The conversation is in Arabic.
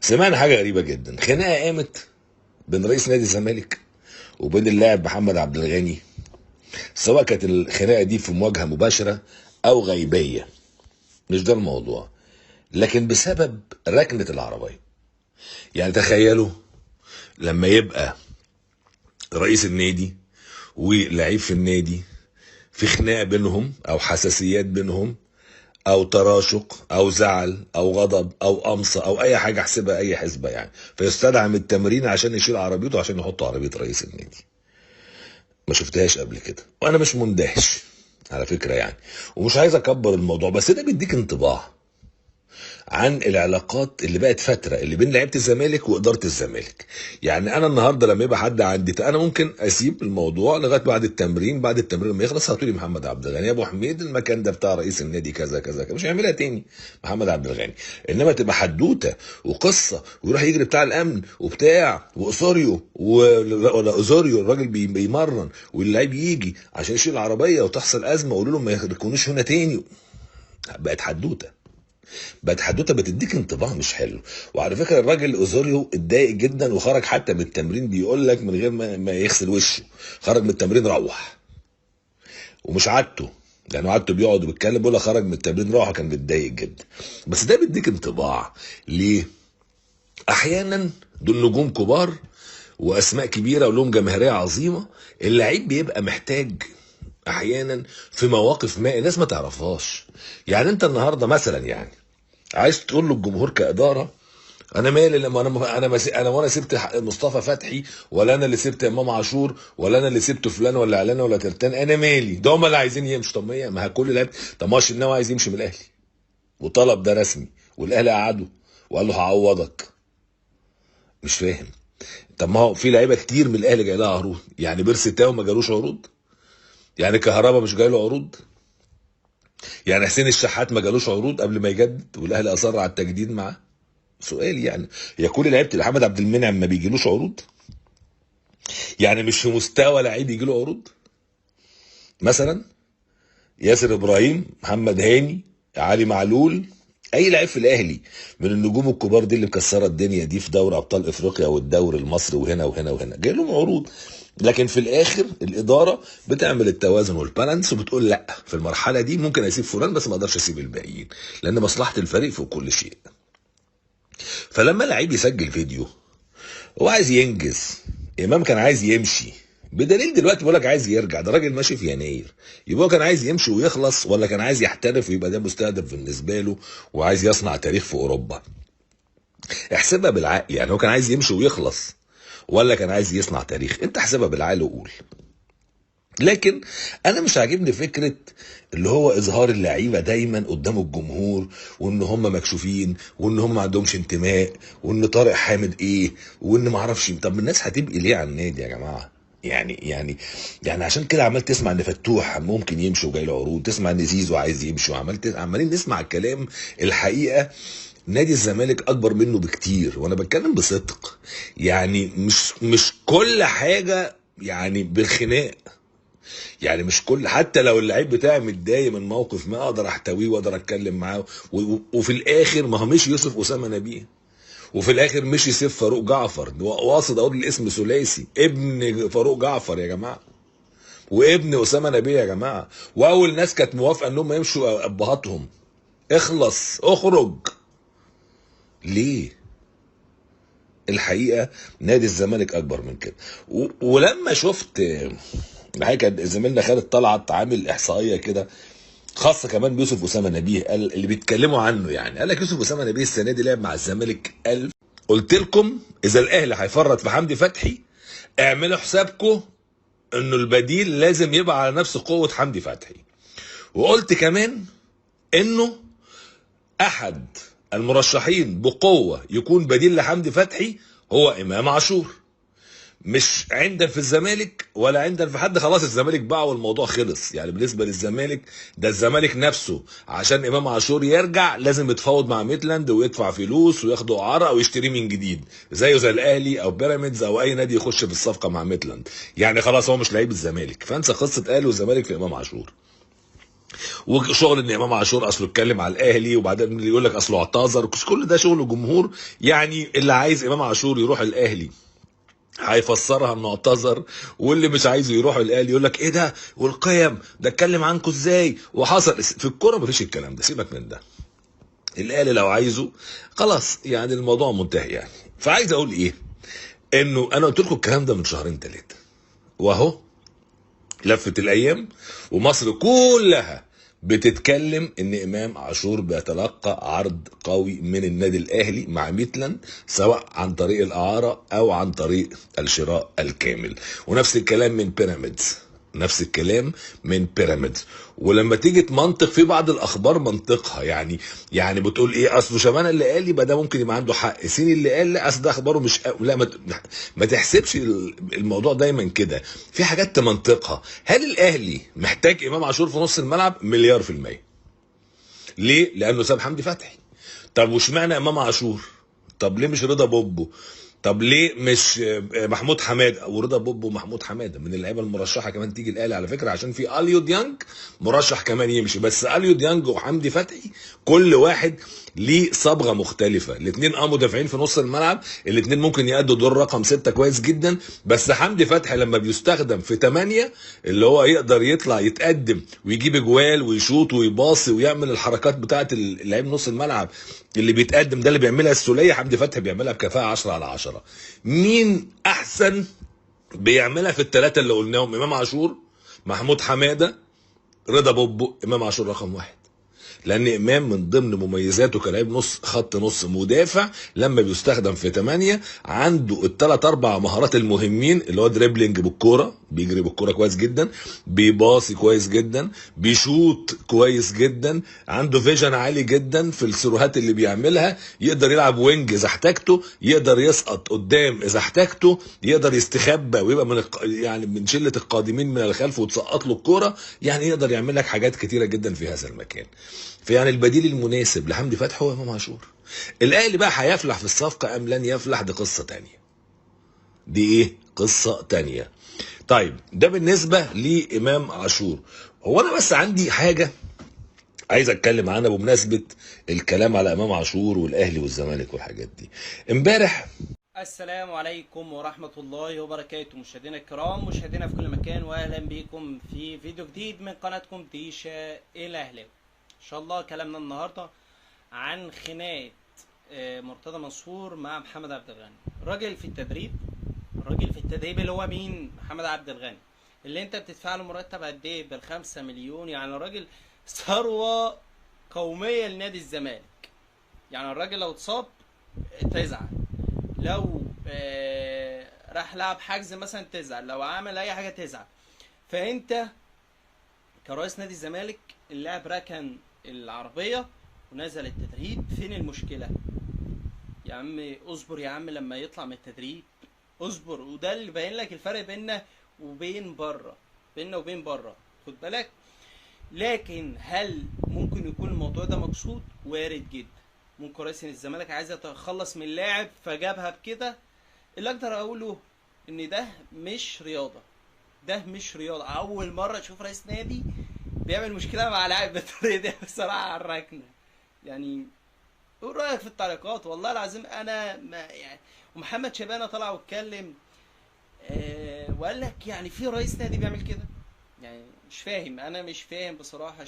سمعنا حاجه غريبه جدا، خناقه قامت بين رئيس نادي الزمالك وبين اللاعب محمد عبد الغني. سواء كانت الخناقه دي في مواجهه مباشره او غيبيه، مش ده الموضوع، لكن بسبب ركنه العربيه. يعني تخيلوا لما يبقى رئيس النادي ولعيب في النادي في خناقه بينهم او حساسيات بينهم او تراشق او زعل او غضب او قمصه او اي حاجه، احسبها اي حسبه يعني، فيستدعم التمرين عشان يشيل عربيته عشان يحط عربيه رئيس النادي. ما شفتهاش قبل كده وانا مش مندهش على فكره يعني، ومش عايز اكبر الموضوع، بس ده بيديك انطباع عن العلاقات اللي بقت فتره اللي بين لعيبه الزمالك واداره الزمالك. يعني انا النهارده لما يبقى حد عندي انا ممكن اسيب الموضوع لغايه بعد التمرين، بعد التمرين لما يخلص هاتولي محمد عبد الغني يا ابو حميد، المكان ده بتاع رئيس النادي كذا كذا كذا، مش هيعملها تاني محمد عبد الغني. انما تبقى حدوته وقصه ويروح يجري بتاع الامن وبتاع واوسوريو ولا اوزوريو الراجل بيمرن واللعيب يجي عشان يشيل العربيه وتحصل ازمه ويقولوا لهم ما يركنوش هنا تاني. بقت حدوته، بقت حدوته بتديك انطباع مش حلو. وعلى فكره الراجل اوزوريو اتضايق جدا وخرج حتى من التمرين، بيقول لك من غير ما يغسل وشه خرج من التمرين روح، ومش عادته لانه عادته بيقعد وبيتكلم، بيقول خرج من التمرين روح، كان متضايق جدا. بس ده بيديك انطباع ليه؟ احيانا دول نجوم كبار واسماء كبيره ولهم جماهيريه عظيمه، اللعيب بيبقى محتاج احيانا في مواقف ما الناس ما تعرفهاش. يعني انت النهارده مثلا يعني عايز تقول للجمهور كاداره انا مالي لما انا وانا سبت مصطفى فتحي، ولا انا اللي سبت امام عاشور، ولا انا اللي سبت فلان ولا علان ولا ترتان، انا مالي، ده هم اللي عايزين يمشوا. طب ما كل لعيب، طب ما الشناوي عايز يمشي من الاهلي وطلب ده رسمي والاهلي قعده وقال له هعوضك. مش فاهم. طب ما هو في لعيبه كتير من الاهلي جاي لها عروض، يعني بيرسي تاو ما جالوش عروض؟ يعني كهربا مش جاي له عروض؟ يعني حسين الشحات ما جالوش عروض قبل ما يجدد والاهلي اصر على التجديد معاه؟ سؤال يعني، هي كل لعيبه محمد عبد المنعم ما بيجيلوش عروض؟ يعني مش في مستوى لعيب يجي له عروض؟ مثلا ياسر ابراهيم، محمد هاني، علي معلول، اي لعيب في الاهلي من النجوم الكبار دي اللي مكسره الدنيا دي في دوري ابطال افريقيا والدوري المصري وهنا وهنا وهنا جاي لهم عروض، لكن في الاخر الاداره بتعمل التوازن والبالانس وبتقول لا، في المرحله دي ممكن اسيب فلان بس ما اقدرش اسيب الباقيين، لان مصلحه الفريق في كل شيء. فلما لعيب يسجل فيديو هو عايز ينجز، امام كان عايز يمشي، بدليل دلوقتي بيقول لك عايز يرجع، ده راجل ماشي في يناير، يبقى هو كان عايز يمشي ويخلص ولا كان عايز يحترف ويبقى ده مستهدف بالنسبه له وعايز يصنع تاريخ في اوروبا؟ احسبها بالعقل، يعني هو كان عايز يمشي ويخلص ولا كان عايز يصنع تاريخ؟ انت احسبها بالعقل وقول. لكن انا مش عاجبني فكره اللي هو اظهار اللعيبه دايما قدام الجمهور وان هم مكشوفين وان هم ما عندهمش انتماء وان طارق حامد ايه وان ما اعرفش. طب الناس هتبقي ليه على النادي يا جماعه؟ يعني عشان كده عمال تسمع ان فتوح ممكن يمشي وجاي له عروض، تسمع ان زيزو عايز يمشي، عمالين نسمع الكلام. الحقيقه نادي الزمالك اكبر منه بكتير، وانا بتكلم بصدق. يعني مش كل حاجه يعني بالخناق، يعني مش كل، حتى لو اللعيب بتاعي متضايق من موقف ما اقدر احتويه واقدر اتكلم معاه وفي الاخر ما هو مش يوسف اسامه نبيه، وفي الاخر مش سيف فاروق جعفر، واقصد اقول الاسم ثلاثي، ابن فاروق جعفر يا جماعه وابن اسامه نبيه يا جماعه، واول ناس كانت موافقه انهم يمشوا ابهاتهم. اخلص اخرج. ليه؟ الحقيقه نادي الزمالك اكبر من كده. ولما شفت الحقيقه كان زميلنا خالد طلعت عامل احصائيه كده خاصه كمان بيوسف اسامه نبيه، قال اللي بيتكلموا عنه، يعني قال لك يوسف اسامه نبيه السنه دي لعب مع الزمالك 1000. قلت لكم اذا الاهلي هيفرط في حمدي فتحي اعملوا حسابكم انه البديل لازم يبقى على نفس قوه حمدي فتحي. وقلت كمان انه احد المرشحين بقوه يكون بديل لحمدي فتحي هو امام عاشور، مش عندنا في الزمالك ولا عندنا في حد، خلاص الزمالك باع والموضوع خلص. يعني بالنسبه للزمالك ده الزمالك نفسه عشان امام عاشور يرجع لازم يتفاوض مع ميتلاند ويدفع فلوس وياخدوا اعاره او يشتريه من جديد زيه زي الاهلي او بيراميدز او اي نادي يخش في الصفقه مع ميتلاند. يعني خلاص هو مش لعيب الزمالك، فانسى قصه اهلي والزمالك في امام عاشور. وشغل ان امام عاشور اصله اتكلم على الاهلي وبعدين اللي يقول لك اصله اعتذر، كل ده شغل جمهور. يعني اللي عايز امام عاشور يروح الاهلي هيفسرها انه اعتذر، واللي مش عايزه يروح الاهلي يقول لك ايه ده والقيم ده اتكلم عنكم ازاي وحصل. في الكوره مفيش الكلام ده، سيبك من ده. الاهلي لو عايزه خلاص يعني الموضوع منتهي يعني. فعايز اقول ايه، انه انا قلت لكم الكلام ده من شهرين ثلاثه، واهو لفت الايام ومصر كلها بتتكلم ان امام عاشور بيتلقى عرض قوي من النادي الاهلي مع ميتلاند، سواء عن طريق الاعاره او عن طريق الشراء الكامل. ونفس الكلام من بيراميدز، نفس الكلام من بيراميدز. ولما تيجي تمنطق في بعض الاخبار منطقها، يعني بتقول ايه، اصله شبان اللي قال يبقى ده ممكن يبقى عنده حق، سين اللي قال لا اصل ده اخباره مش لا ما تحسبش الموضوع دايما كده، في حاجات تمنطقها. هل الاهلي محتاج امام عاشور في نص الملعب؟ مليار في المية. ليه؟ لانه ساب حمدي فتحي. طب واشمعنى امام عاشور؟ طب ليه مش رضا بوبو؟ طب ليه مش محمود حماده؟ ورضا بوبو ومحمود حماده من اللعيبه المرشحه كمان تيجي الاهلي على فكره، عشان في اليو ديانج مرشح كمان يمشي. بس اليو ديانج وحمدي فتحي كل واحد ليه صبغه مختلفه. الاثنين مدافعين في نص الملعب، الاثنين ممكن يأدوا دور رقم 6 كويس جدا. بس حمدي فتحي لما بيستخدم في 8 اللي هو يقدر يطلع يتقدم ويجيب اجوال ويشوط ويباصي ويعمل الحركات بتاعه اللعيب نص الملعب اللي بيتقدم ده اللي بيعملها السوليه، حمدي فتحي بيعملها بكفاءه 10 على 10. مين احسن بيعملها في الثلاثه اللي قلناهم؟ امام عاشور، محمود حماده، رضا بوبو. امام عاشور رقم 1، لان امام من ضمن مميزاته كلاعب نص خط نص مدافع لما بيستخدم في 8 عنده الثلاث اربع مهارات المهمين، اللي هو دريبلينج بالكوره، بيجري بالكوره كويس جدا، بيباصي كويس جدا، بيشوط كويس جدا، عنده فيجن عالي جدا في السيروهات اللي بيعملها، يقدر يلعب وينج اذا احتاجته، يقدر يسقط قدام اذا احتاجته، يقدر يستخبى ويبقى يعني من شله القادمين من الخلف وتسقط له الكوره. يعني يقدر يعمل لك حاجات كتيره جدا في هذا المكان. فيعني البديل المناسب لحمدي فتحي هو امام عاشور. الاهلي بقى هيفلح في الصفقه ام لن يفلح، دي قصه تانية. دي ايه؟ قصه تانية. طيب ده بالنسبه لامام عاشور. هو انا بس عندي حاجه عايز اتكلم عنها بمناسبه الكلام على امام عاشور والاهلي والزمالك والحاجات دي. امبارح السلام عليكم ورحمة الله وبركاته، مشاهدينا الكرام، مشاهدينا في كل مكان، واهلا بكم في فيديو جديد من قناتكم ديشا الاهلاوي. ان شاء الله كلامنا النهارده عن خناقة مرتضى منصور مع محمد عبد الغني. الراجل في التدريب اللي هو مين؟ محمد عبد الغني، اللي انت بتدفع له مرتب قد ايه؟ بال5 مليون. يعني الراجل ثروة قومية لنادي الزمالك. يعني الراجل لو اتصاب تزعل، لو راح لعب حجز مثلا تزعل، لو عمل اي حاجه تزعل. فانت كرئيس نادي الزمالك اللاعب ركن العربيه ونزل التدريب، فين المشكله يا عم؟ اصبر يا عم لما يطلع من التدريب، اصبر. وده اللي باين لك الفرق بيننا وبين بره، خد بالك. لكن هل ممكن يكون الموضوع ده مقصود؟ وارد جدا. ممكن رئيس الزمالك عايز يتخلص من اللاعب فجابها بكده. اللي اقدر اقوله ان ده مش رياضه، اول مره اشوف رئيس نادي بيعمل مشكله مع لاعب بالطريقه دي بصراحه على الركنه. يعني قول رايك في التعليقات، والله العظيم انا ما يعني. ومحمد شبانه طلع واتكلم وقال لك يعني في رئيس نادي بيعمل كده؟ يعني مش فاهم، انا مش فاهم بصراحه.